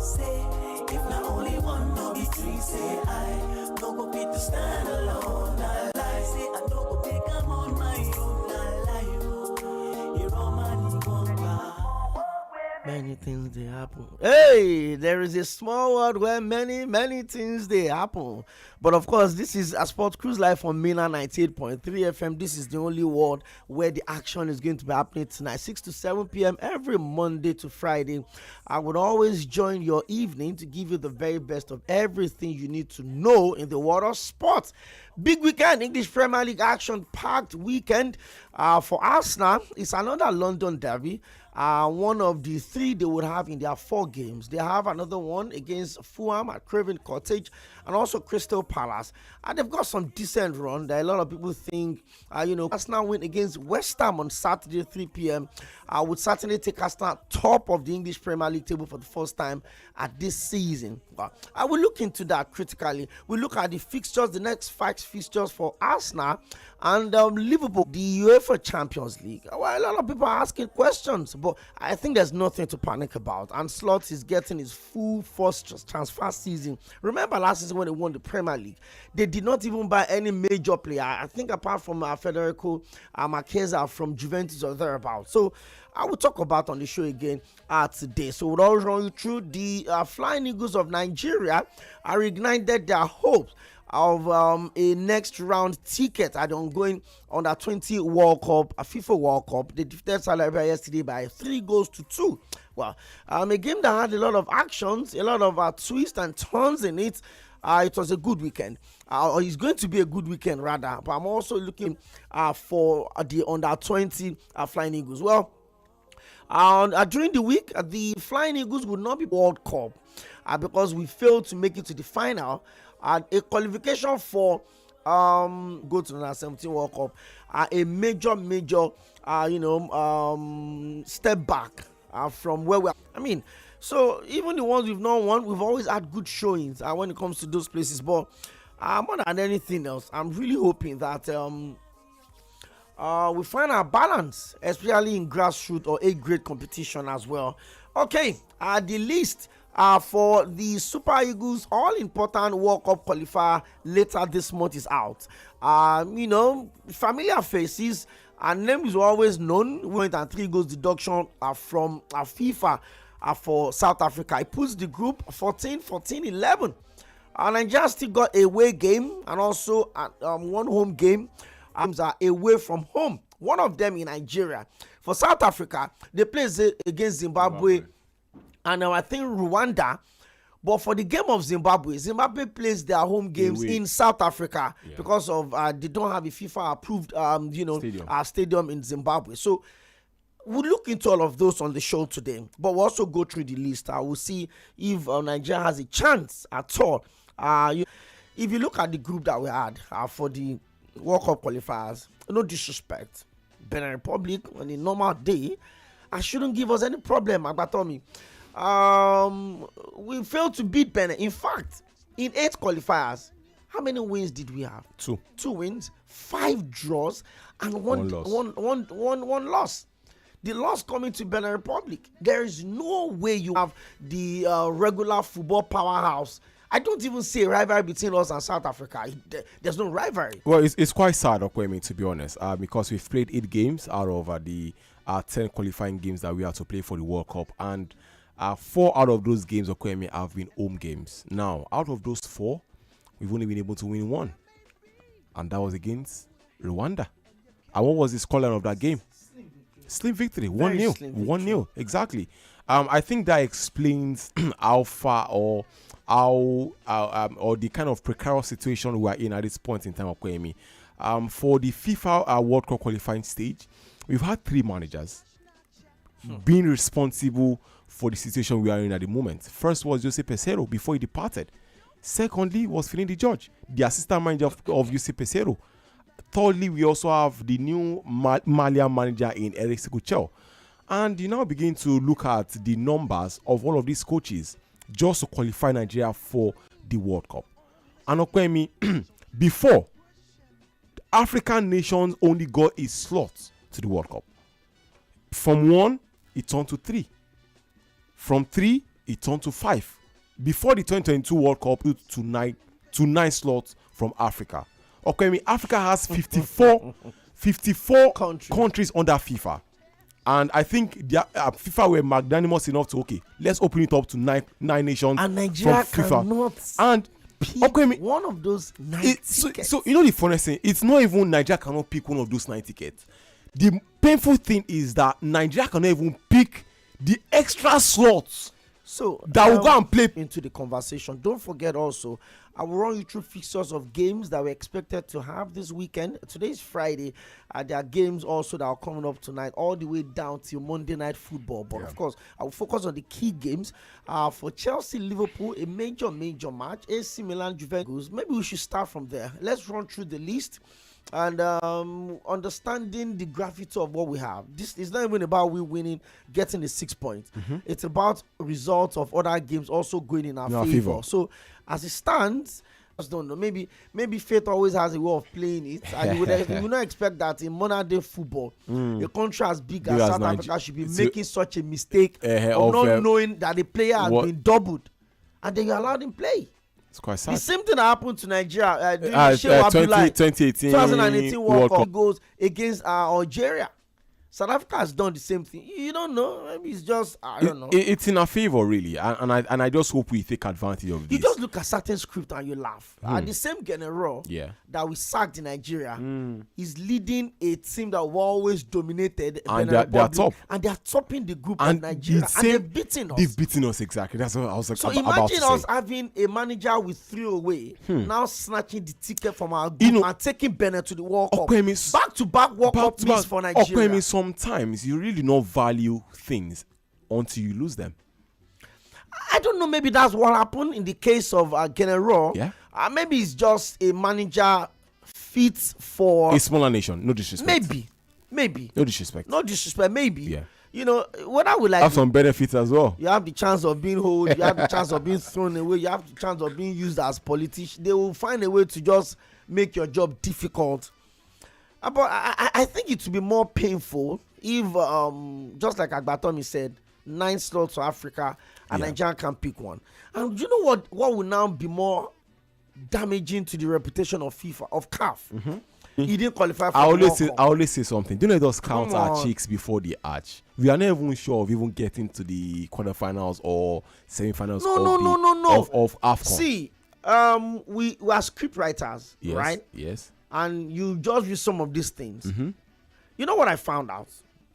say, if not only one, no be three, say I no go fit to stand alone. I lie, say I no go take them on my own. I lie, you Roman Igomba. Many things they happen. Hey, there is a small world where many things they happen. But of course, this is a Sport Cruise Live on Mina 98.3 FM. This is the only world where the action is going to be happening tonight, 6 to 7 p.m. every Monday to Friday. I would always join your evening to give you the very best of everything you need to know in the world of sports. Big weekend, English Premier League action, packed weekend for Arsenal. It's another London derby. One of the three they would have in their 4 games. They have another one against Fulham at Craven Cottage and also Crystal Palace. And they've got some decent run. There are a lot of people think, Arsenal win against West Ham on Saturday 3 p.m. Would certainly take Arsenal top of the English Premier League table for the first time at this season. I will look into that critically. We'll look at the fixtures, the next 5 fixtures for Arsenal and Liverpool, the UEFA Champions League. Well, a lot of people are asking questions, but I think there's nothing to panic about. And Slot is getting his full first transfer season. Remember last season when they won the Premier League, they did not even buy any major player. I think apart from Federico Marquez from Juventus or thereabouts. So I will talk about on the show again today. So we'll all run you through the Flying Eagles of Nigeria are reignited their hopes of a next round ticket at the ongoing Under-20 World Cup, a FIFA World Cup. They defeated Saudi Arabia yesterday by 3-2. Well, a game that had a lot of actions, a lot of twists and turns in it. It was a good weekend. Or it's going to be a good weekend rather. But I'm also looking for the Under-20 Flying Eagles. Well, during the week, the Flying Eagles would not be World Cup because we failed to make it to the final. A qualification for go to the Under-17 World Cup, a major step back from where we are. I mean, so even the ones we've not won, we've always had good showings when it comes to those places. But more than anything else, I'm really hoping that we find our balance, especially in grassroots or A-grade competition as well. Okay, the list for the Super Eagles all-important World Cup qualifier later this month is out. Familiar faces and names were always known. 3 goals deduction from FIFA for South Africa. It puts the group 14-11. Nigeria still got a away game and also one home game. Are away from home. One of them in Nigeria. For South Africa, they play against Zimbabwe. And I think Rwanda. But for the game of Zimbabwe plays their home games in South Africa because of they don't have a FIFA approved stadium in Zimbabwe. So we'll look into all of those on the show today. But we'll also go through the list. I will see if Nigeria has a chance at all. If you look at the group that we had for the World Cup qualifiers, no disrespect, Benin Republic on a normal day, I shouldn't give us any problem, Agbatomi. We failed to beat Benin. In fact, in 8 qualifiers, how many wins did we have? 2 wins, 5 draws, and one loss. The loss coming to Benin Republic. There is no way you have the regular football powerhouse. I don't even see a rivalry between us and South Africa. There's no rivalry. Well, it's quite sad, Okwemi, to be honest, because we've played 8 games out of the 10 qualifying games that we have to play for the World Cup. And 4 out of those games, Okwemi, have been home games. Now, out of those 4, we've only been able to win 1. And that was against Rwanda. And what was the scoreline of that game? Slim victory, 1-0. 1-0, exactly. I think that explains how far or the kind of precarious situation we are in at this point in time of Kwemi. For the FIFA World Cup qualifying stage, we've had 3 managers being responsible for the situation we are in at the moment. First was Jose Peseiro before he departed. Secondly was Finidi George, the assistant manager of Jose Peseiro. Thirdly, we also have the new Malian manager in Éric Sékou. And you now begin to look at the numbers of all of these coaches just to qualify Nigeria for the World Cup. And Okwemi, before, African nations only got a slot to the World Cup. From 1, it turned to 3. From 3, it turned to 5. Before the 2022 World Cup, it to 9 slots from Africa. Okay, Africa has 54 countries under FIFA. And I think FIFA were magnanimous enough to, let's open it up to nine nations and Nigeria from FIFA. Cannot and pick one of those 9 tickets. So you know the funny thing, it's not even Nigeria cannot pick one of those 9 tickets. The painful thing is that Nigeria cannot even pick the extra slots. So that will go and play into the conversation. Don't forget also, I will run you through fixtures of games that we're expected to have this weekend. Today is Friday. There are games also that are coming up tonight, all the way down till Monday Night Football. But of course, I will focus on the key games. For Chelsea, Liverpool, a major match. AC Milan, Juventus. Maybe we should start from there. Let's run through the list. And understanding the gravity of what we have. This is not even about we winning, getting the 6 points. It's about results of other games also going in our favor. So as it stands, I just don't know. Maybe fate always has a way of playing it. And you would not expect that in modern day football, a country as big as South Africa should be making such a mistake of not knowing that the player has been doubled, and then you allowed him play. It's quite sad. The same thing that happened to Nigeria during the 2018 World Cup. Goes against Algeria. South Africa has done the same thing. You don't know. Maybe it's just, I don't know. It's in our favor, really. And I just hope we take advantage of this. You just look at certain script and you laugh. The same general that we sacked in Nigeria is leading a team that were always dominated. And they are top. And they are topping the group of Nigeria. And they've beaten us. They've beaten us, exactly. That's what I was so imagine us having a manager with 3 away, now snatching the ticket from our group and taking Benin to the World Cup. Back-to-back World Cup meets for Nigeria. Sometimes you really don't value things until you lose them. I don't know. Maybe that's what happened in the case of General. Yeah. Maybe it's just a manager fit for a smaller nation. No disrespect. Maybe. No disrespect. Maybe. Yeah. You know, what I would like have some benefits as well. You have the chance of being hold. You have the chance of being thrown away. You have the chance of being used as politician. They will find a way to just make your job difficult. But I think it would be more painful if, just like Agbatomi said, 9 slots to Africa and Nigeria can pick one. And you know what will now be more damaging to the reputation of FIFA, of CAF? He didn't qualify for I always say something. Do you know those count our cheeks before the arch? We are not even sure of even getting to the quarterfinals or semi-finals of AFCON. See, we are script writers, right? Yes. And you just read some of these things. You know what I found out?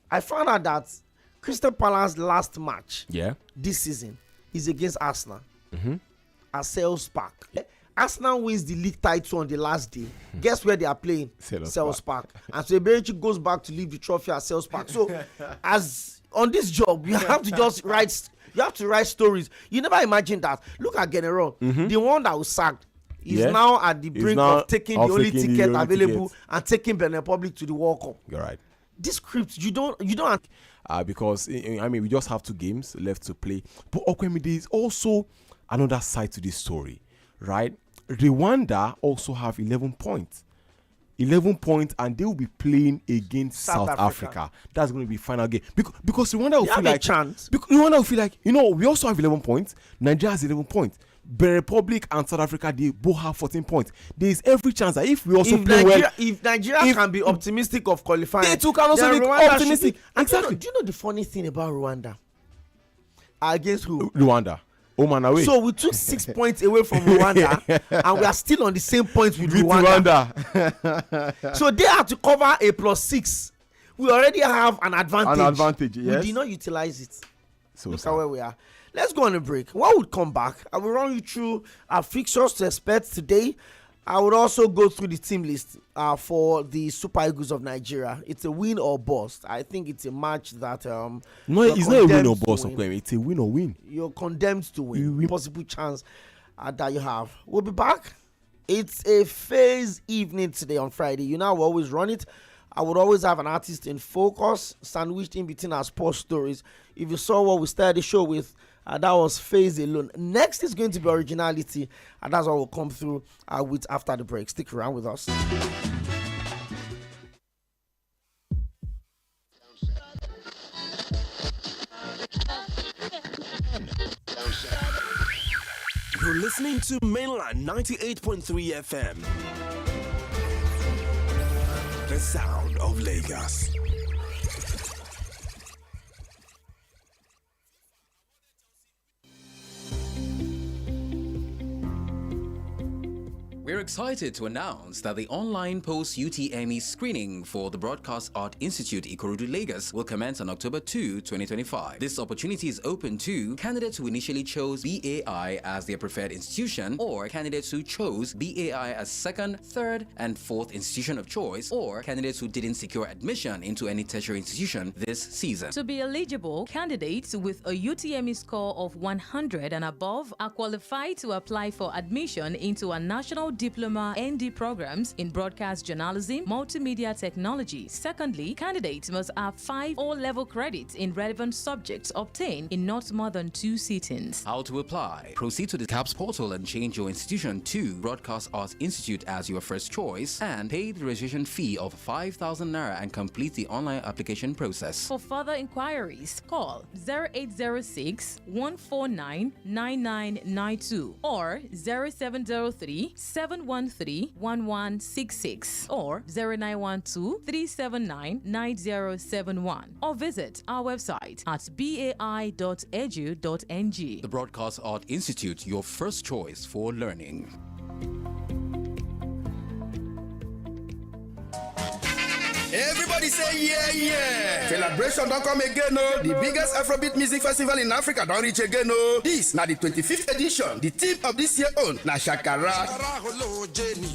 I found out that Crystal Palace's last match this season is against Arsenal at Selhurst Park. Arsenal wins the league title on the last day. Guess where they are playing? Selhurst Park. And so Eberechi goes back to leave the trophy at Selhurst Park. So as on this job, you have to just write. You have to write stories. You never imagine that. Look at General, the one that was sacked. He's now at the brink of taking the only ticket available and taking Benin Republic to the World Cup. You're right. This script, you don't. Because we just have 2 games left to play. But Okwemi, there is also another side to this story, right? Rwanda also have 11 points. 11 points, and they will be playing against South Africa. That's going to be final game because Rwanda will feel like chance. Rwanda will feel like we also have 11 points. Nigeria has 11 points. Benin Republic and South Africa, they both have 14 points. There is every chance that if we also play well, if Nigeria can be optimistic of qualifying, they too can also be optimistic. Exactly. Do you know the funny thing about Rwanda? Against who? Rwanda. Oman away. So we took 6 points away from Rwanda, and we are still on the same points with Rwanda. So they have to cover a +6. We already have an advantage. Yes. We did not utilize it. So look at where we are. Let's go on a break. When we come back, I will run you through our fixtures to expect today. I would also go through the team list for the Super Eagles of Nigeria. It's a win or bust. I think it's a match that no, it's not a win or bust. It's a win or win. You're condemned to win. Possible chance that you have. We'll be back. It's a phase evening today on Friday. We always run it. I would always have an artist in focus, sandwiched in between our sports stories. If you saw what we started the show with, that was phase alone. Next is going to be originality, and that's what we'll come through with after the break. Stick around with us. You're listening to Mainland 98.3 FM. The sound of Lagos. We're excited to announce that the online post-UTME screening for the Broadcast Art Institute Ikorodu, Lagos will commence on October 2, 2025. This opportunity is open to candidates who initially chose BAI as their preferred institution, or candidates who chose BAI as second, third, and fourth institution of choice, or candidates who didn't secure admission into any tertiary institution this season. To be eligible, candidates with a UTME score of 100 and above are qualified to apply for admission into a national diploma ND programs in broadcast journalism, multimedia technology. Secondly, candidates must have 5 O-level credits in relevant subjects obtained in not more than 2 sittings. How to apply? Proceed to the CAPS portal and change your institution to Broadcast Arts Institute as your first choice, and pay the registration fee of 5,000 Naira and complete the online application process. For further inquiries, call 0806 149 9992 or 0703 713 1166 or 0912 379 9071, or visit our website at bai.edu.ng. The Broadcast Art Institute, your first choice for learning. Everybody say yeah, yeah. Celebration don't come again, no. The biggest Afrobeat music festival in Africa don't reach again, no. This now the 25th edition. The theme of this year on na Shakara.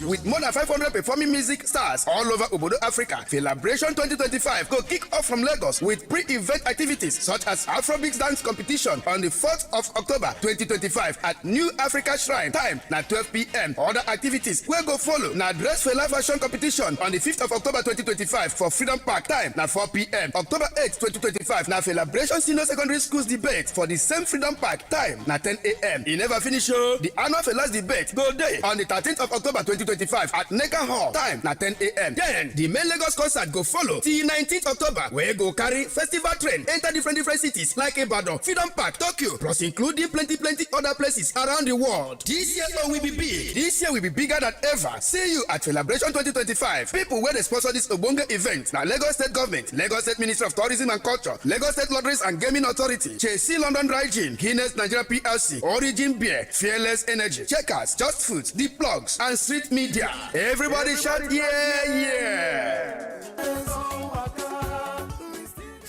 With more than 500 performing music stars all over Obodo, Africa. Celebration 2025 go kick off from Lagos with pre-event activities such as Afrobeat dance competition on the 4th of October 2025 at New Africa Shrine. Time na 12 p.m. Other activities will go follow. Na dress for live fashion competition on the 5th of October 2025 for Freedom Park. Time na 4 p.m. October 8, 2025 na Celebration Senior Secondary Schools debate for the same Freedom Park. Time na 10 a.m. E never finish show. The annual Fellas debate go day on the 13th of October 2025 at Neka Hall. Time na 10 a.m. Then the main Lagos concert go follow till 19th October, where go carry festival train enter different cities like Ibadan, Freedom Park, Tokyo, plus including plenty other places around the world. This year will be big. This year will be bigger than ever. See you at Celebration 2025. People where they sponsor this Obonga event. Now Lagos State Government, Lagos State Ministry of Tourism and Culture, Lagos State Lotteries and Gaming Authority, JC London Dry Gin, Guinness Nigeria PLC, Origin Beer, Fearless Energy, Checkers, Just Foods, The Plugs, and Street Media. Everybody shout yeah, yeah!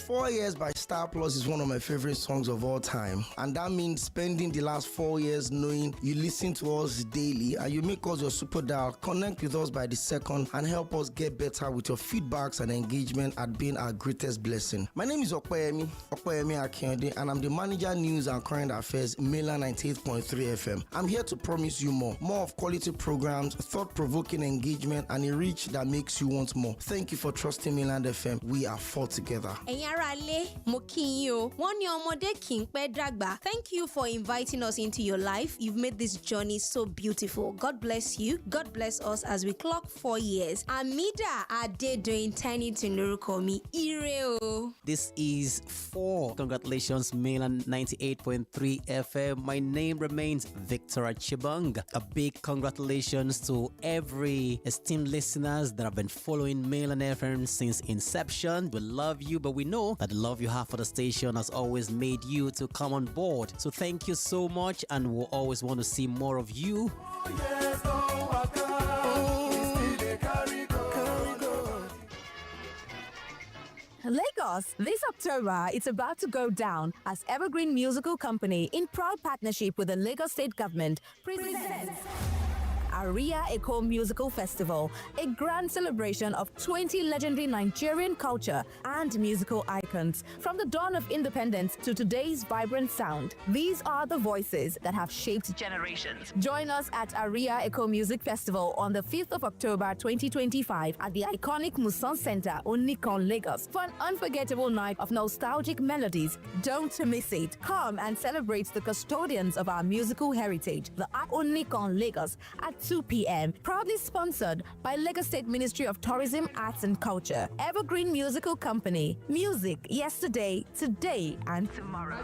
4 Years by Star Plus is one of my favorite songs of all time, and that means spending the last 4 years knowing you listen to us daily and you make us your super dial. Connect with us by the second and help us get better with your feedbacks and engagement at being our greatest blessing. My name is C쪼ᴜɪnᴏ Akinode, and I'm the manager news and current affairs in Mainland 98.3 FM. I'm here to promise you more of quality programs, thought-provoking engagement, and a reach that makes you want more. Thank you for trusting Mainland FM. We are for together. Thank you for inviting us into your life. You've made this journey so beautiful. God bless you. God bless us as we clock 4 years. Amida Adedoyin turning to Nurukomi Ireo. This is 4. Congratulations, Mainland 98.3 FM. My name remains Victor Achibang. A big congratulations to every esteemed listeners that have been following Mainland FM since inception. We love you, but we know that the love you have for the station has always made you to come on board. So thank you so much, and we'll always want to see more of you. Lagos, this October, it's about to go down as Evergreen Musical Company, in proud partnership with the Lagos State Government, presents Aฬิģ Musical Festival, a grand celebration of 20 legendary Nigerian culture and musical icons. From the dawn of independence to today's vibrant sound, these are the voices that have shaped generations. Join us at Aฬิģ Music Festival on the 5th of October 2025 at the iconic Muson Center, Onikan, Lagos, for an unforgettable night of nostalgic melodies. Don't miss it. Come and celebrate the custodians of our musical heritage, the Onikan, Lagos, at 2 p.m. Proudly sponsored by Lagos State Ministry of Tourism, Arts and Culture. Evergreen Musical Company. Music yesterday, today, and tomorrow.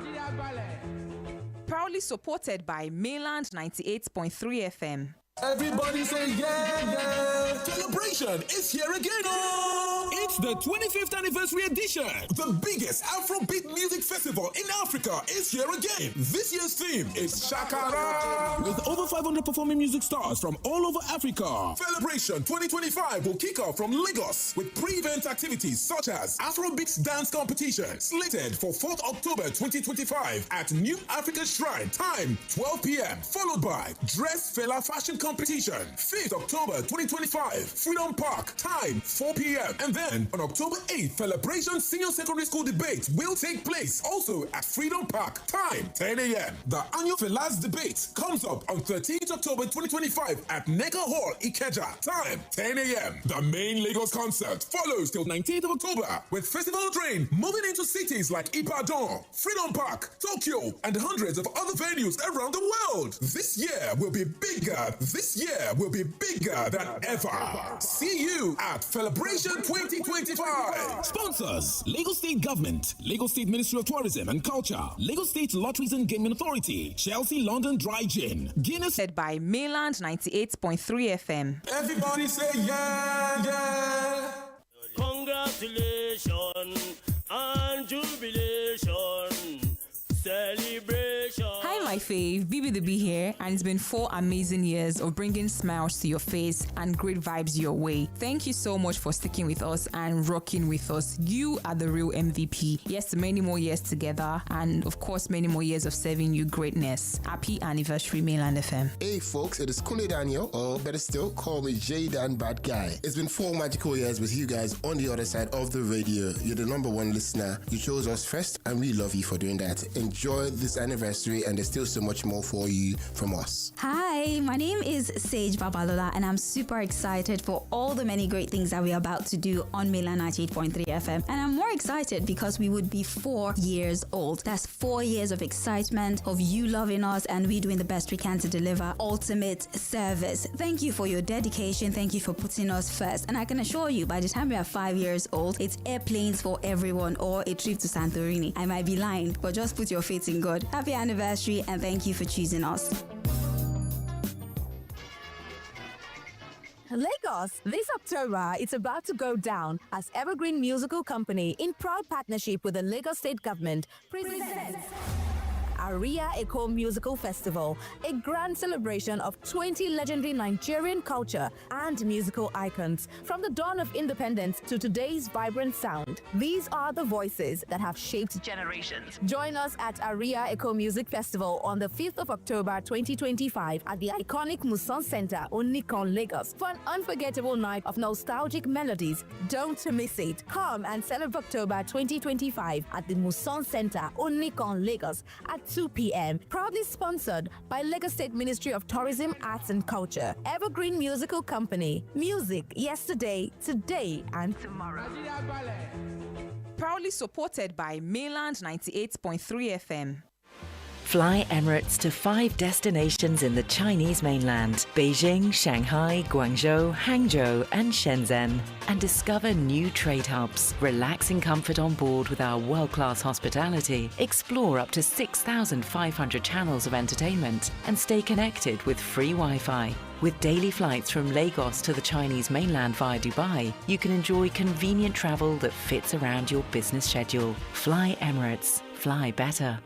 Proudly Proudly supported by Mainland 98.3 FM. Everybody say yeah, yeah. Celebration is here again. Oh! It's the 25th anniversary edition. The biggest Afrobeat music festival in Africa is here again. This year's theme is Shakara. With over 500 performing music stars from all over Africa. Celebration 2025 will kick off from Lagos with pre-event activities such as Afrobeats dance competition slated for 4th October 2025 at New Africa Shrine. Time 12 p.m. Followed by Dress Fela Fashion Competition 5th October 2025 Freedom Park. Time 4 p.m. And then on October 8th Celebration Senior Secondary School Debate will take place also at Freedom Park. Time 10 a.m. The annual Fela's Debate comes up on 13th October 2025 at Nega Hall, Ikeja. Time 10 a.m. The main Lagos concert follows till 19th of October with Festival Train moving into cities like Ibadan, Freedom Park, Tokyo, and hundreds of other venues around the world. This year will be bigger. This year will be bigger than ever. See you at Celebration 2025. Sponsors: Lagos State Government, Lagos State Ministry of Tourism and Culture, Lagos State Lotteries and Gaming Authority, Chelsea London Dry Gin, Guinness. Led by Mainland 98.3 FM. Everybody say yeah, yeah. Congratulations and jubilation. Celebration. Hi, my fave, Bibi the Bee here, and it's been 4 amazing years of bringing smiles to your face and great vibes your way. Thank you so much for sticking with us and rocking with us. You are the real MVP. Yes, many more years together, and of course, many more years of serving you greatness. Happy anniversary, Mainland FM. Hey, folks, it is Kunle Daniel, or better still, call me J-Dan Bad Guy. It's been 4 magical years with you guys on the other side of the radio. You're the #1 listener. You chose us first, and we love you for doing that. Enjoy this anniversary, and there's still so much more for you from us. Hi, my name is Sage Babalola, and I'm super excited for all the many great things that we're about to do on Mainland 98.3 FM. And I'm more excited because we would be 4 years old. That's 4 years of excitement, of you loving us, and we doing the best we can to deliver ultimate service. Thank you for your dedication. Thank you for putting us first. And I can assure you, by the time we are 5 years old, it's airplanes for everyone or a trip to Santorini. I might be lying, but just put your faith in God. Happy anniversary, and thank you for choosing us. Lagos, this October, it's about to go down as Evergreen Musical Company, in proud partnership with the Lagos State Government, presents Aṛịa Musical Festival, a grand celebration of 20 legendary Nigerian culture and musical icons. From the dawn of independence to today's vibrant sound, these are the voices that have shaped generations. Join us at Aṛịa Music Festival on the 5th of October 2025 at the iconic Muson Center, Onikan, Lagos, for an unforgettable night of nostalgic melodies. Don't miss it. Come and celebrate October 2025 at the Muson Center, Onikan, Lagos at 2 p.m. Proudly sponsored by Lagos State Ministry of Tourism, Arts and Culture. Evergreen Musical Company. Music yesterday, today, and tomorrow. Proudly supported by Mainland 98.3 FM. Fly Emirates to 5 destinations in the Chinese mainland: Beijing, Shanghai, Guangzhou, Hangzhou, and Shenzhen, and discover new trade hubs. Relax in comfort on board with our world-class hospitality. Explore up to 6,500 channels of entertainment and stay connected with free Wi-Fi. With daily flights from Lagos to the Chinese mainland via Dubai, you can enjoy convenient travel that fits around your business schedule. Fly Emirates. Fly better.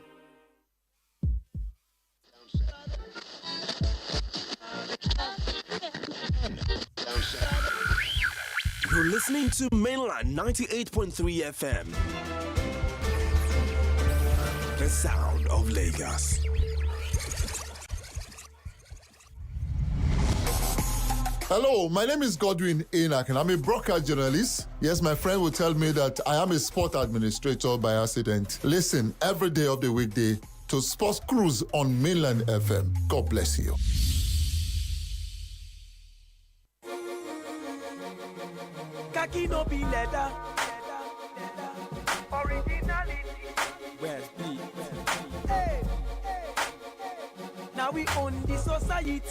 You're listening to Mainland 98.3 FM. The sound of Lagos. Hello, my name is Godwin Enoch, and I'm a broadcast journalist. Yes, my friend will tell me that I am a sport administrator by accident. Listen every day of the weekday to Sports Cruise on Mainland FM. God bless you. Khaki no be leather. Originality. Where's B? Hey, now we own the society.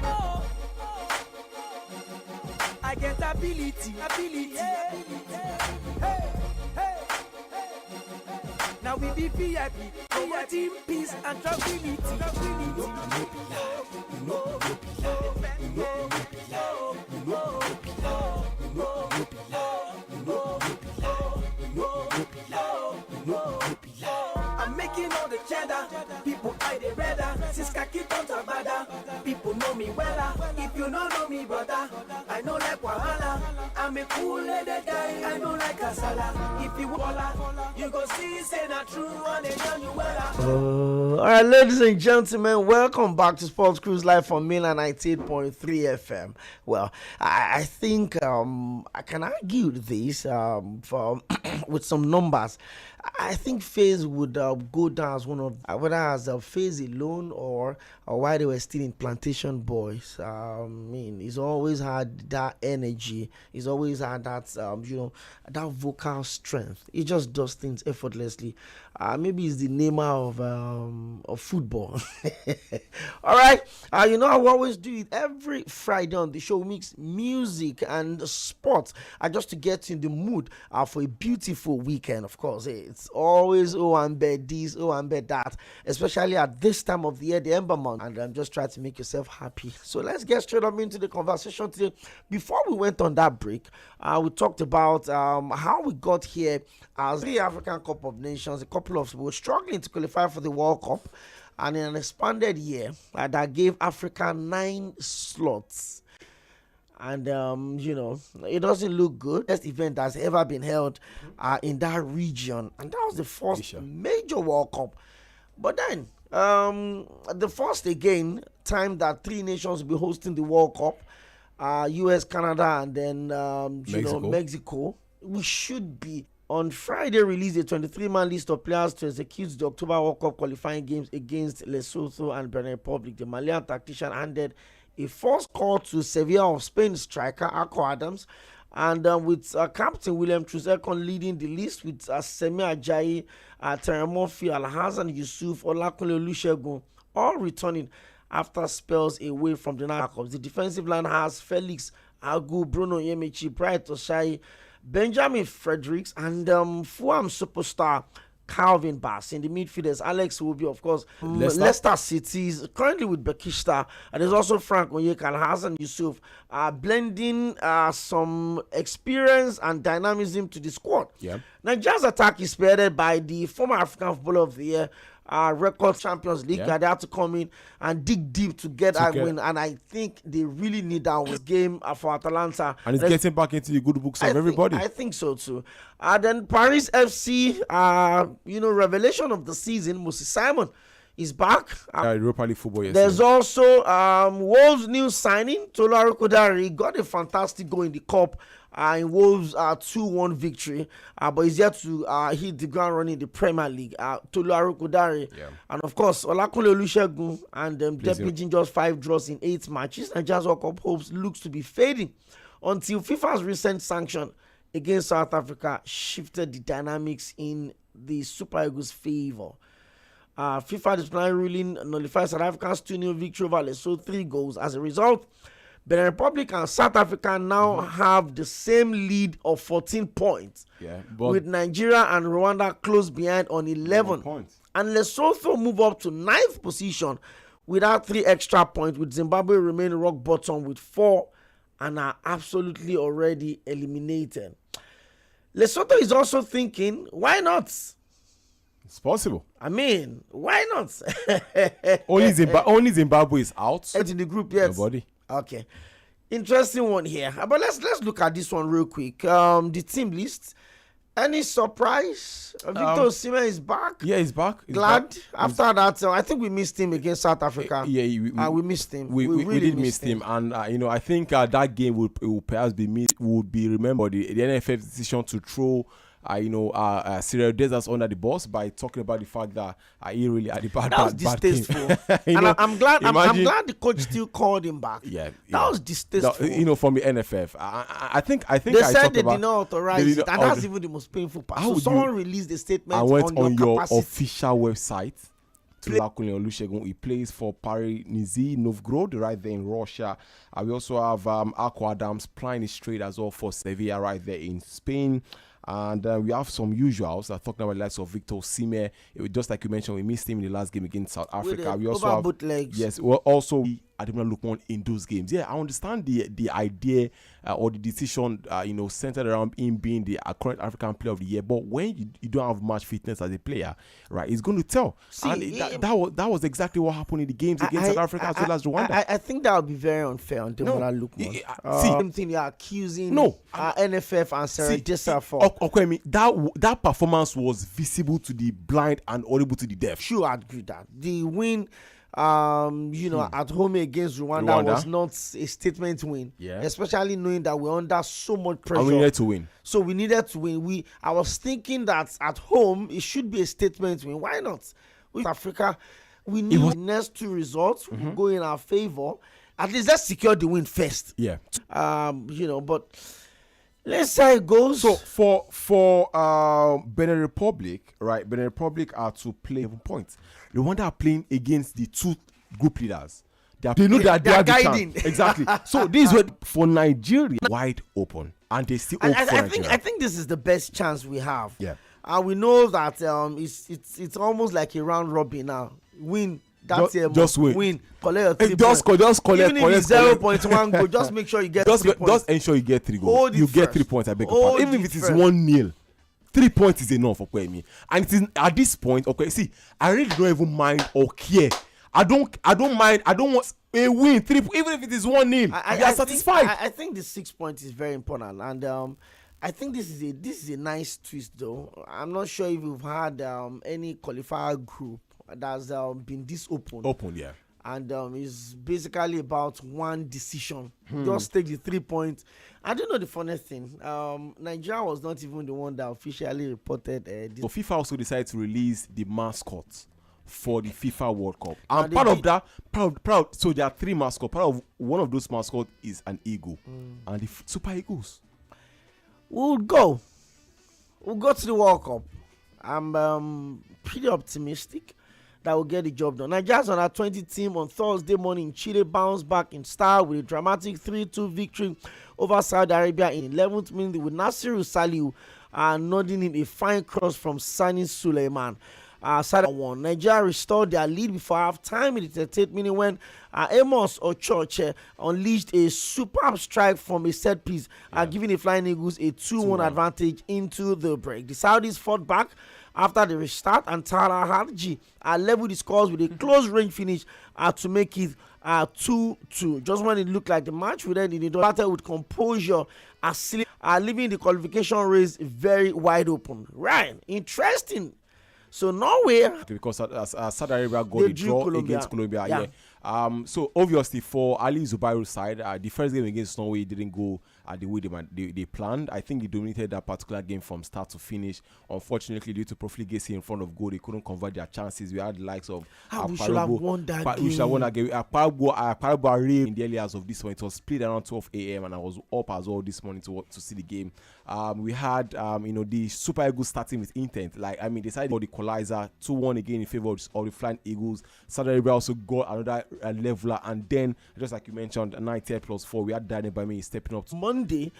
Oh, I get ability. Hey, now we we be VIP, promoting peace and tranquility. I'm making all the cheddar. People I the redder. Since Kaki turn to Bada. People know me wella. If you don't know me, brother, I know like Wahala. I'm a cool-headed guy. I know like Kasala. If you walla, you go see say not true on it young you wella. All right, ladies and gentlemen, welcome back to Sports Cruise Live from Milan 98.3 FM. Well, I think I can argue this for with some numbers. I think FaZe would go down as one of, whether as FaZe alone or while they were still in Plantation Boys. I mean, he's always had that energy. He's always had that, that vocal strength. He just does things effortlessly. Maybe he's the namer of football. All right. You know, I always do it every Friday on the show. We mix music and sports just to get in the mood for a beautiful weekend, of course. It's always I'm bad this, I'm bad that, especially at this time of the year, the Ember month, and I'm just trying to make yourself happy. So let's get straight up into the conversation today. Before we went on that break, we talked about how we got here as the African Cup of Nations. A couple of were struggling to qualify for the World Cup, and in an expanded year that gave Africa 9 slots. And, it doesn't look good. Best event that's ever been held in that region. And that was the first major World Cup. But then, the first time that 3 nations will be hosting the World Cup, US, Canada, and then, Mexico. We should be on Friday release a 23-man list of players to execute the October World Cup qualifying games against Lesotho and Benin Republic. The Malian tactician handed a first call to Sevilla of Spain striker Akko Adams, and with Captain William Troost-Ekong leading the list with Semi Ajayi, Terence Murphy, Alhassan Yusuf, Olakunle Olusegun, all returning after spells away from the Cups. The defensive line has Felix Agu, Bruno Yemechi, Bright Oshai, Benjamin Fredericks, and Fulham superstar Calvin Bass. In the midfielders, Alex will be, of course, Leicester City is currently with Bekishta, and there's also Frank Onyeka and Hassan Yusuf, blending some experience and dynamism to the squad. Yeah. Nigeria's attack is spearheaded by the former African Footballer of the Year, record Champions League. They had to come in and dig deep to get a win, and I think they really need that game for Atalanta. And it's getting back into the good books of everybody. I think so too. Then Paris FC, revelation of the season, Moses Simon is back. Europa League football. There's also Wolves' new signing, Tolu Arokodare, got a fantastic goal in the cup. In Wolves' 2-1 victory, but he's yet to hit the ground running in the Premier League. Tolu Arokodare, and of course Olakunle Olusegun and Depijin just 5 draws in 8 matches. Nigeria's World Cup hopes looks to be fading until FIFA's recent sanction against South Africa shifted the dynamics in the Super Eagles' favor. FIFA disciplinary ruling nullifies South Africa's 2-0 victory over Lesotho, 3 goals. As a result, Benin Republic and South Africa now have the same lead of 14 points, with Nigeria and Rwanda close behind on 11 points. And Lesotho move up to 9th position without 3 extra points, with Zimbabwe remaining rock bottom with 4 and are absolutely already eliminated. Lesotho is also thinking, why not? It's possible. I mean, why not? Only Zimbabwe is out. It's in the group, yes. Nobody. Okay. Interesting one here. But let's look at this one real quick. The team list. Any surprise? Victor Osimhen is back. Yeah, he's back. Glad. After that, I think we missed him against South Africa. Yeah, we missed him. We really did miss him, and I think that game will perhaps be remembered. The NFF decision to throw Cyril Desas under the bus by talking about the fact that he really had a bad that was distasteful. And I'm glad the coach still called him back. Yeah, that was distasteful. From the NFF, I think they said they did not authorize it, and that's even the most painful part. So someone released a statement. I went on your capacity. official website. Olakunle Olusegun, he plays for Paris Nizhny Novgorod right there in Russia. We also have Akko Adams playing straight as well for Sevilla right there in Spain. And we have some usuals. Talking about the likes of Victor Osimhen. Just like you mentioned, we missed him in the last game against South Africa. We also have both legs. Yes, well, also Ademola Lookman in those games. Yeah, I understand the idea or the decision, centered around him being the current African Player of the Year. But when you don't have much fitness as a player, right, it's going to tell. See, and that was exactly what happened in the games against South Africa as well as Rwanda. I think that would be very unfair on Ademola Lookman. Same thing you're accusing NFF and Sarah Dessa for. Okay, that performance was visible to the blind and audible to the deaf. Sure, I agree that the win. At home against Rwanda was not a statement win. Yeah. Especially knowing that we're under so much pressure. And we needed to win. So we needed to win. I was thinking that at home it should be a statement win. Why not? With Africa, we need the next two results will go in our favor. At least let's secure the win first. Yeah. But let's see how it goes. So for Benin Republic, right? Benin Republic are to play 7 points. Rwanda are playing against the two group leaders. They know that they are guiding. Exactly. So this is what for Nigeria wide open, and they still. I think this is the best chance we have. Yeah. And we know that it's almost like a round robin now. Win. That's just win. Collect your 3 points. Just collect. Even if it's 0.1 goal, just make sure you get 3 points. Just ensure you get 3 goals. You get 3 points. I beg your pardon. Even if it is 1-0. 3 points is enough for me. And it is at this point, okay, see, I really don't even mind or care. I don't mind. I don't want a win. 3, even if it is 1-0. We are satisfied. I think the 6 points is very important. And I think this is a nice twist though. I'm not sure if we've had any qualifier group that's been this open. Open, yeah. And it's basically about one decision. Just take the 3 points. I don't know the funniest thing. Nigeria was not even the one that officially reported this. So FIFA also decided to release the mascots for the FIFA World Cup. And part of that, proud. So there are 3 mascots. Part of one of those mascots is an eagle. And the Super Eagles. We'll go to the World Cup. I'm pretty optimistic that will get the job done. Nigeria's on our 20 team on Thursday morning in Chile bounced back in style with a dramatic 3-2 victory over Saudi Arabia in 11th minute with Nasiru Saliu nodding in a fine cross from Sani Suleiman. Saudi won. Nigeria restored their lead before half-time in the 38th minute when Amos Ochoche unleashed a superb strike from a set piece, giving the Flying Eagles a 2-1 advantage into the break. The Saudis fought back after the restart, and Tara Hadji leveled the scores with a close range finish to make it 2-2. Just when it looked like the match would end in the battle with composure, leaving the qualification race very wide open. Right, interesting. So Norway, because Saudi Arabia got a draw against Colombia. Yeah. So obviously for Ali Zubairu's side, the first game against Norway didn't go the way they planned. I think they dominated that particular game from start to finish. Unfortunately, due to profligacy in front of goal, they couldn't convert their chances. We had the likes of we should have won that game. We should have won that game. Paragbo in the early hours of this morning. It was played around 12 a.m. and I was up as well this morning to see the game. We had the Super Eagles starting with intent. They decided for the equalizer 2-1 again in favor of the Flying Eagles. Saudi Arabia also got another leveler, and then just like you mentioned, 90+4. We had Daniel Bami stepping up. Monday,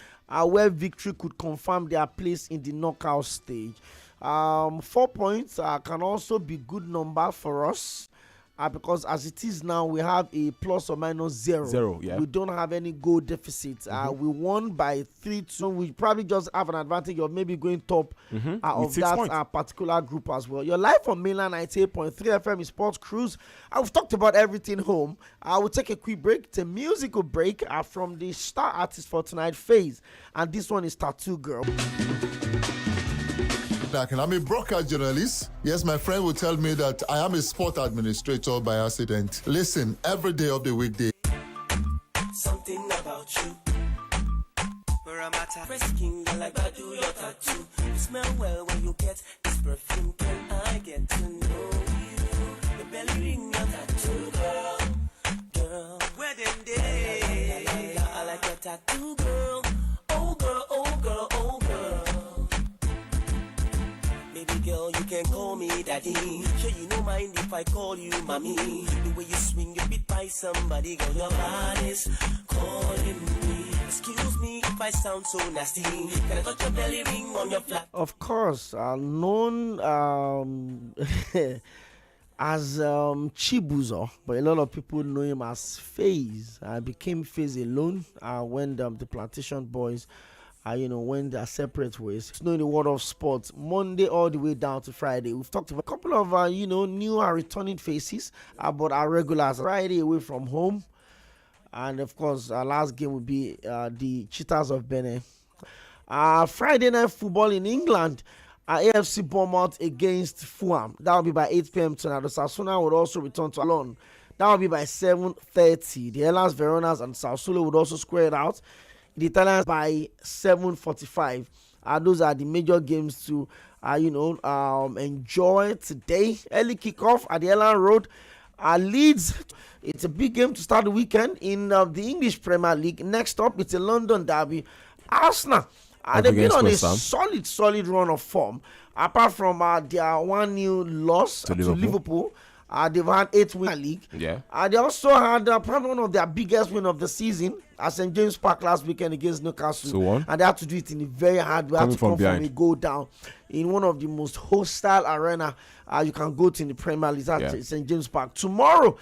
where victory could confirm their place in the knockout stage. 4 points can also be good number for us. Because as it is now, we have a plus or minus 0. Yeah. We don't have any goal deficit. We won by 3-2. We probably just have an advantage of maybe going top of that particular group as well. You're live on Mainland 98.3 FM in Sports Cruise. We've talked about everything home. I will take a quick break. It's a musical break from the star artist for tonight, FaZe. And this one is Tattoo Girl. I'm a broadcast journalist. Yes, my friend will tell me that I am a sport administrator by accident. Listen, every day of the weekday. Something about you. Where I'm at, frisking like I do your tattoo. You smell well when you get this perfume. Can I get to know you? The belly ring, your tattoo girl. Where them day? I like your tattoo girl. Oh girl, oh girl, oh girl. Baby girl, you can call me daddy. Sure you don't mind if I call you mommy. The way you swing your beat by somebody, girl, your body's calling me. Excuse me if I sound so nasty. Can I touch your belly ring on your flat? Of course, known as Chibuzo, but a lot of people know him as FaZe. Became FaZe alone when the Plantation Boys went their separate ways. It's known in the world of sports, Monday all the way down to Friday. We've talked about a couple of new and returning faces, but our regulars. Friday away from home, and of course our last game will be the Cheetahs of Benin. Friday night football in England. AFC Bournemouth against Fulham. That will be by 8 p.m. tonight. The Sasuna would also return to Alon. That will be by 7:30. The Hellas Veronas and Sassuolo would also square it out. The Italians by 7:45. Those are the major games to enjoy today. Early kickoff at the Elland Road. Leeds. It's a big game to start the weekend in the English Premier League. Next up, it's a London derby. Arsenal. They've been on a solid run of form. Apart from their 1-0 loss to Liverpool, they've had 8 wins in the league. Yeah. They also had probably one of their biggest win of the season at St. James Park last weekend against Newcastle. And they had to do it in a very hard way. Had to come from a goal down in one of the most hostile arena you can go to in the Premier League at St. James Park. Tomorrow,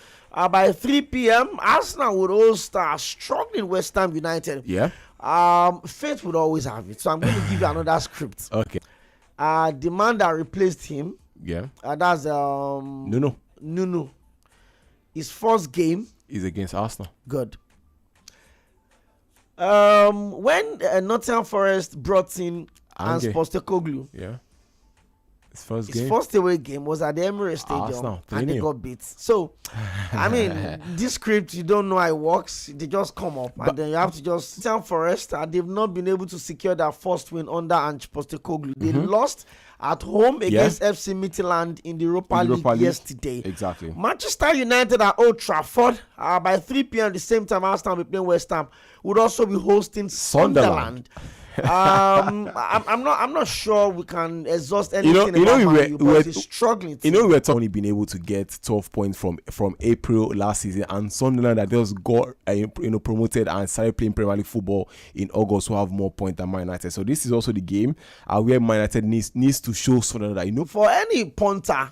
by 3 p.m., Arsenal would host struggling West Ham United. Yeah. Faith would always have it. So I'm going to give you another script. Okay. The man that replaced him. Yeah. That's Nuno. His first game is against Arsenal. Good. When Nottingham Forest brought in Hans Postecoglou. Yeah. His first away game was at the Emirates Stadium, and they got beat. So, I mean, this script, you don't know how it works. They just come up, and then you have to just Nottingham Forest. They've not been able to secure their first win under Hans Postecoglou. They lost at home against FC Midtjylland in the Europa League yesterday. Exactly. Manchester United at Old Trafford by 3 p.m. the same time Arsenal will be playing West Ham. Would also be hosting Sunderland. I'm not sure we can exhaust anything but he's struggling. We were only been able to get 12 points from April last season, and Sunderland that just got promoted and started playing Premier League football in August will have more points than Man United. So this is also the game where Man United needs to show Sunderland that for any punter.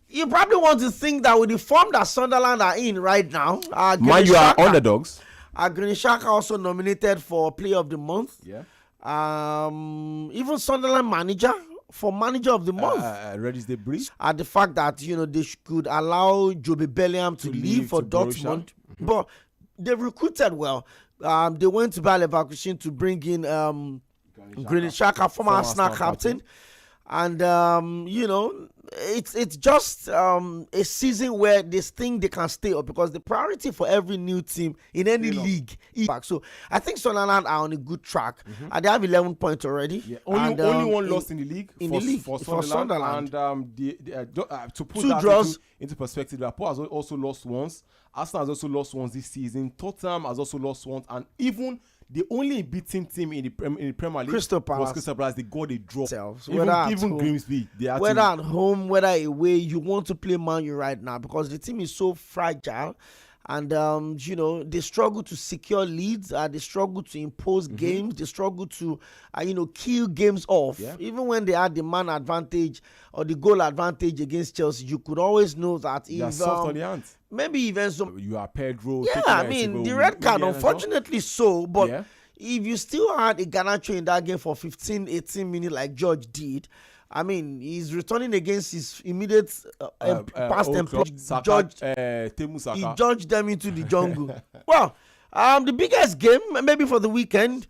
You probably want to think that with the form that Sunderland are in right now, man, you are underdogs. Granit Xhaka also nominated for Player of the Month. Yeah. Even Sunderland manager for Manager of the Month. Redis the breeze. The fact that they could allow Jobe Bellingham to leave for Dortmund, but they recruited well. They went to Bayer Leverkusen to bring in Granit Xhaka, former Arsenal captain. And it's just a season where they think they can stay up, because the priority for every new team in any league is back. So I think Sunderland are on a good track. And they have 11 points already. Yeah. Only one loss in the league for Sunderland. And to put 2 draws into perspective, Liverpool has also lost once. Arsenal has also lost once this season. Tottenham has also lost once, and even the only beating team in the Premier League Crystal Palace. was Crystal Palace. They got a draw. Even Grimsby. Whether at home, whether away, you want to play Man U right now, because the team is so fragile. And, they struggle to secure leads. They struggle to impose games. They struggle to, kill games off. Yeah. Even when they had the man advantage or the goal advantage against Chelsea, you could always know that you are soft on the hands. Maybe even you are Pedro. Yeah, the red card, unfortunately so. But if you still had a Garnacho in that game for 15, 18 minutes like George did, he's returning against his immediate past employer, George. He judged them into the jungle. Well, the biggest game, maybe for the weekend,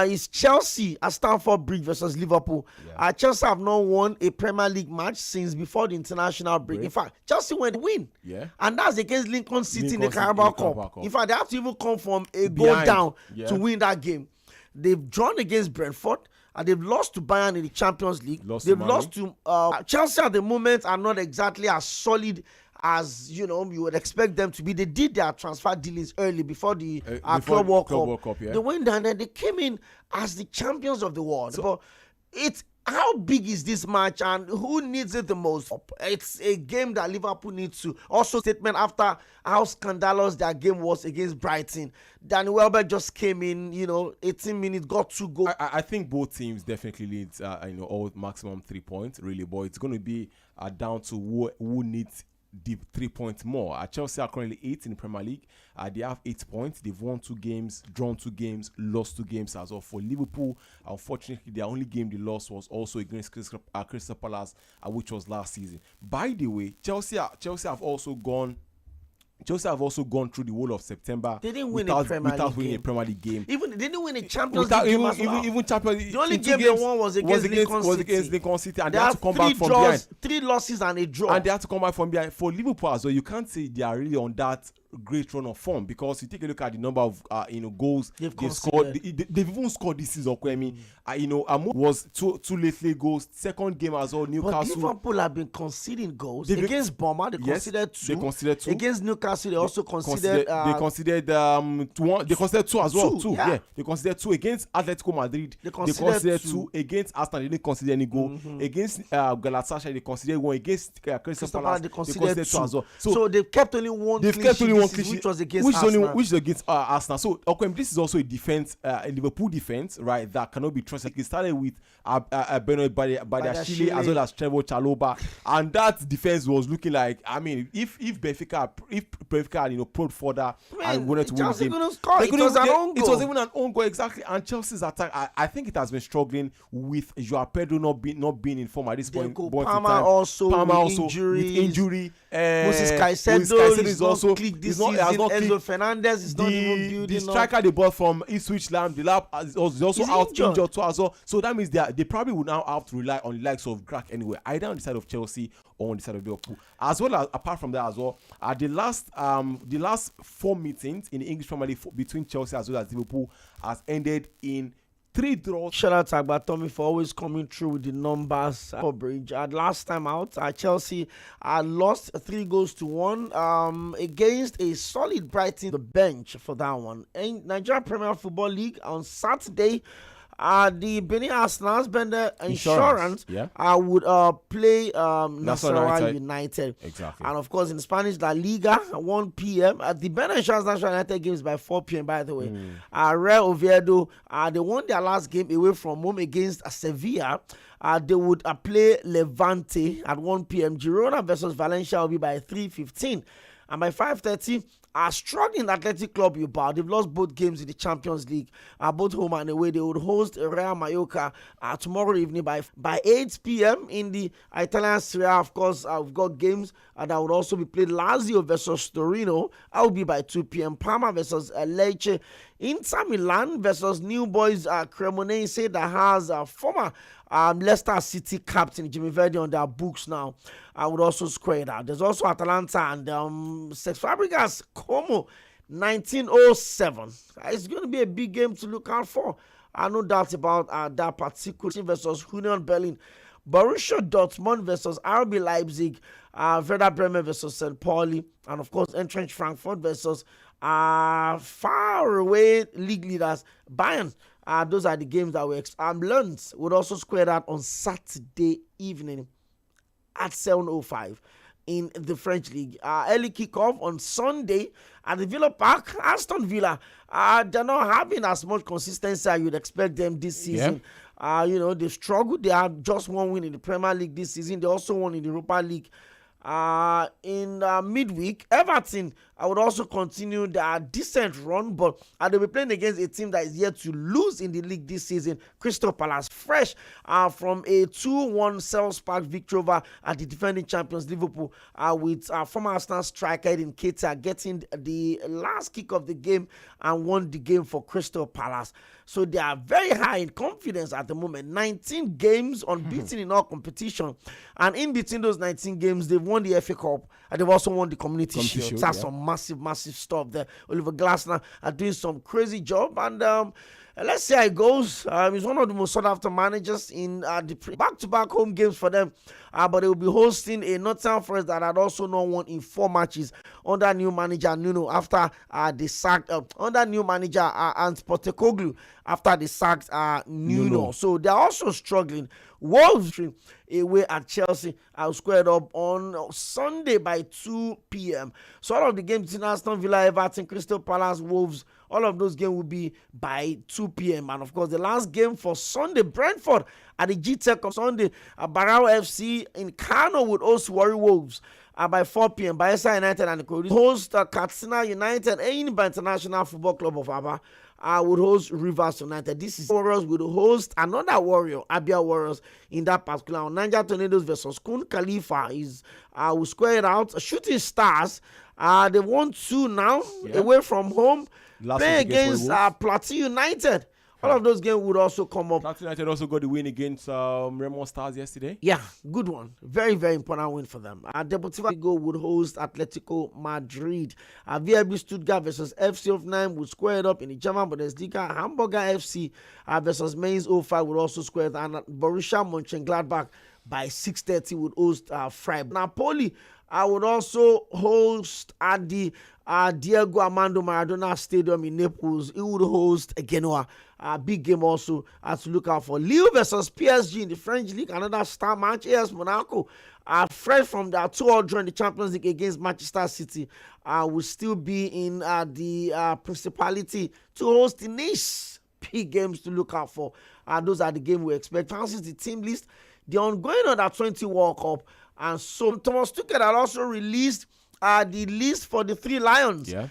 is Chelsea at Stamford Bridge versus Liverpool. Yeah. Chelsea have not won a Premier League match since before the international break. In fact, Chelsea went to win. Yeah. And that's against Lincoln City in the Carabao Cup. In fact, they have to even come from a goal down to win that game. They've drawn against Brentford. And they've lost to Bayern in the Champions League. They've lost to Chelsea at the moment are not exactly as solid as you would expect them to be. They did their transfer dealings early before the Club World Cup. They went down and they came in as the champions of the world. But it's how big is this match and who needs it the most? It's a game that Liverpool needs to. Also, statement after how scandalous their game was against Brighton. Danny Welbeck just came in, 18 minutes, got 2 goals. I think both teams definitely need, all maximum 3 points, really, but it's going to be down to who needs the 3 points more. Chelsea are currently 8th in the Premier League. They have 8 points. They've won 2 games, drawn 2 games, lost 2 games as well. For Liverpool, unfortunately, their only game they lost was also against Crystal Palace, which was last season. By the way, Chelsea have also gone through the whole of September. They didn't win without winning a Premier League game. Even they didn't win a Champions League game as well. Even Champions. The only game they won was against Lincoln City, and they had to come back from behind. 3 losses and a draw. And they had to come back from behind. For Liverpool as well, you can't say they are really on that great run of form, because you take a look at the number of goals they've scored. They've even scored this season. Was two late goals. Second game as well, Newcastle. But Liverpool have been conceding goals against Bournemouth. They conceded 2. They conceded 2 against Newcastle. They also conceded. They conceded 1. They conceded 2 as well. 2. Yeah. They conceded 2 against Atletico Madrid. They conceded 2 against Arsenal. They didn't concede any goal. Against Galatasaray, they conceded 1. Against Crystal Palace, they conceded 2 as well. So they've kept only one. Which was against Arsenal. Which is against Arsenal. So, this is also a defense, a Liverpool defense, right, that cannot be trusted. It started with Benoit Badiashile as well as Trevoh Chalobah, and that defense was looking like, if Benfica probed further and wanted to win the game, it was even an own goal, exactly. And Chelsea's attack, I think it has been struggling with Joao Pedro not being in form at this point. Palmer also with injury. Moses Caicedo is also clicked this season. Enzo Fernandez is not even building. The striker they bought from Ipswich Town, the lab is also out injured too as well. So that means they probably would now have to rely on the likes of Grag anyway, either on the side of Chelsea or on the side of Liverpool. As well as apart from that as well, the last 4 meetings in the English Premier League between Chelsea as well as Liverpool has ended in 3 draws. Shout out to Agbatome for always coming through with the numbers coverage. Last time out, Chelsea lost 3-1 against a solid Brighton. The bench for that one. In Nigeria Premier Football League on Saturday, the Benin Arsenal Bender Insurance would play Nasarawa United. Exactly. And of course, in Spanish La Liga, 1 p.m. The Benin Insurance National United games by 4 p.m. By the way, Real Oviedo, they won their last game away from home against Sevilla. They would play Levante at 1 p.m. Girona versus Valencia will be by 3:15, and by 5:30. Struggling Athletic Club Bilbao. They've lost both games in the Champions League, both home and away. They would host Real Mallorca tomorrow evening by 8 p.m. in the Italian Serie A. Of course, we've got games that would also be played. Lazio versus Torino. That will be by 2 p.m. Parma versus Lecce. Inter Milan versus New Boys Cremonese that has former Leicester City captain Jimmy Vardy on their books now. I would also square it out. There's also Atalanta and Sex Fabregas Como 1907. It's going to be a big game to look out for. No doubt about that particular team versus Union Berlin. Borussia Dortmund versus RB Leipzig. Werder Bremen versus St. Pauli. And of course, Eintracht Frankfurt versus far away league leaders Bayern. Those are the games that we Lens would also square that on Saturday evening at 7:05 in the French league. Early kickoff on Sunday at the Villa Park. Aston Villa, they're not having as much consistency as you'd expect them this season. They struggled. They had just 1 win in the Premier League this season. They also won in the Europa League. In midweek, Everton would also continue their decent run, but they'll be playing against a team that is yet to lose in the league this season. Crystal Palace, fresh from a 2-1 Selhurst Park victory over the defending champions Liverpool, with former Arsenal striker Edin Keita getting the last kick of the game and won the game for Crystal Palace. So they are very high in confidence at the moment. 19 games unbeaten in all competition, and in between those 19 games, they've won the FA Cup and they've also won the Community Shield. That's some massive stuff there. Oliver Glasner are doing some crazy job, and Let's see how it goes. He's one of the most sought after managers in the back-to-back home games for them. But they will be hosting a Nottingham Forest that had also not won in 4 matches under new manager Nuno after they sacked under new manager Ange Postecoglou after they sacked Nuno. So they are also struggling. Wolves away at Chelsea squared up on Sunday by 2 p.m. So all of the games in Aston Villa, Everton, Crystal Palace, Wolves, all of those games will be by 2 p.m. And of course, the last game for Sunday, Brentford at the G-Tech on Sunday, Barrow FC in Kano would host Warri Wolves by 4 p.m. Bayelsa United and the host Katsina United and International Football Club of Aba would host Rivers United. This is Warriors would host another Warrior, Abia Warriors, in that particular. Niger Tornadoes versus Kun Khalifa is will square it out. Shooting Stars, they won 2 now away from home. Play against Plateau United. All of those games would also come up. Plateau United also got the win against Remo Stars yesterday. Yeah, good one. Very, very important win for them. Deportivo Vigo would host Atletico Madrid. VfB Stuttgart versus FC Hoffenheim would square it up in the German Bundesliga. Hamburger FC versus Mainz 05 would also square it. And Borussia Mönchengladbach by 6:30 would host Freiburg. Napoli would also host at the Diego Armando Maradona Stadium in Naples. It would host Genoa. Big game also to look out for. Lille versus PSG in the French League. Another star match. AS Monaco, fresh from their 2-0 draw in the Champions League against Manchester City, will still be in the Principality to host the Nice. Big games to look out for. Those are the games we expect. Fancy the team list. The ongoing under 20 World Cup. And so Thomas Tuchel had also released the list for the 3 Lions. Yeah.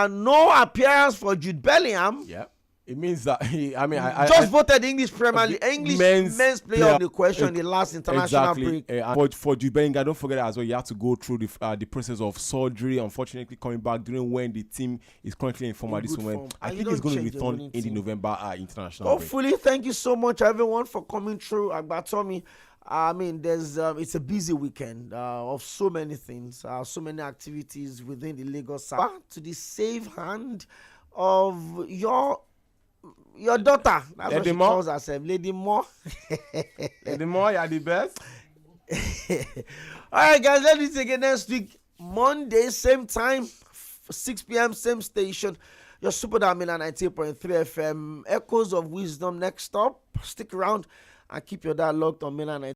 No appearance for Jude Bellingham. Yeah. It means that I voted English Premier League, English men's player of the question in the last international break. For Jude Bellingham, don't forget as well, you have to go through the process of surgery. Unfortunately, coming back during when the team is currently in form at this moment. I think it's going to return in the November international Hopefully, break. Thank you so much, everyone, for coming through. Tommy. There's it's a busy weekend of so many things, so many activities within the Lagos side. To the safe hand of your daughter. That's what she calls herself, Lady Moore. Lady Moore, you're the best. All right, guys, let's meet again next week, Monday, same time, 6 p.m., same station. Your Super Damila 98.3 FM. Echoes of Wisdom next up. Stick around and keep your dial locked on Milan